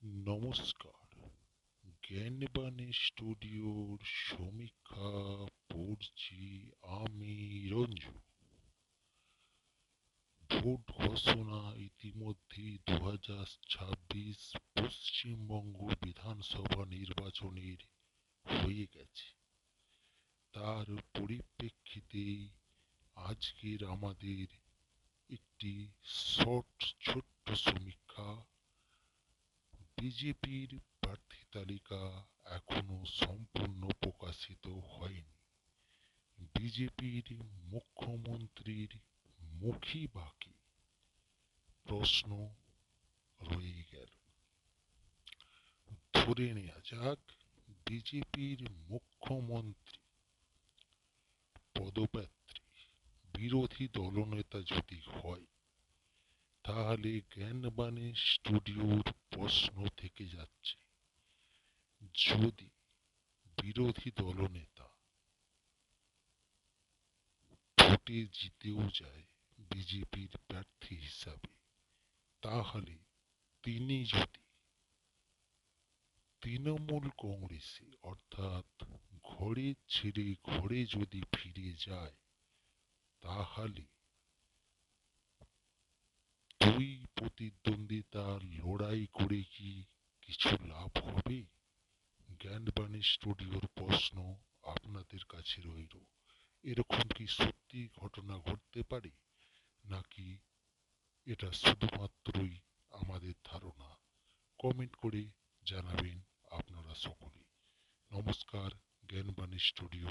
নমস্কার। জ্ঞানবাণী স্টুডিওর সমীক্ষা পড়ছি আমি রঞ্জু। ভোট ঘোষণা ইতিমধ্যেই 2026 পশ্চিমবঙ্গ বিধানসভা নির্বাচনের হয়ে গেছে। তার পরিপ্রেক্ষিতে আজকের আমাদের একটি ছোট্ট সমীক্ষা। বিজেপির প্রার্থী তালিকা এখনো সম্পূর্ণ প্রকাশিত হয়নি। বিজেপির মুখ্যমন্ত্রীর মুখই বাকি প্রশ্ন রয়ে গেল। ধরে নেওয়া যাক বিজেপির মুখ্যমন্ত্রী পদপ্রার্থী বিরোধী দলনেতা যদি হয়, তাহলে জ্ঞানবাণী স্টুডিওর প্রশ্ন থেকে যাচ্ছে, যদি বিরোধী দলনেতা ভোটে জিতেও যায় বিজেপির প্রার্থী হিসাবে, তাহলে তিনি যদি তৃণমূল কংগ্রেসে অর্থাৎ ঘরে ছেড়ে ঘরে যদি ফিরে যায়, তাহলে দুই প্রতিদ্বন্দ্বিতার লড়াই করে কি কিছু লাভ হবে? জ্ঞানবাণী স্টুডিওর প্রশ্ন আপনাদের কাছে রইল। এরকম কি সত্যি ঘটনা ঘটতে পারে, নাকি এটা শুধুমাত্রই আমাদের ধারণা? কমেন্ট করে জানাবেন আপনারা সকলে। নমস্কার। জ্ঞানবাণী স্টুডিও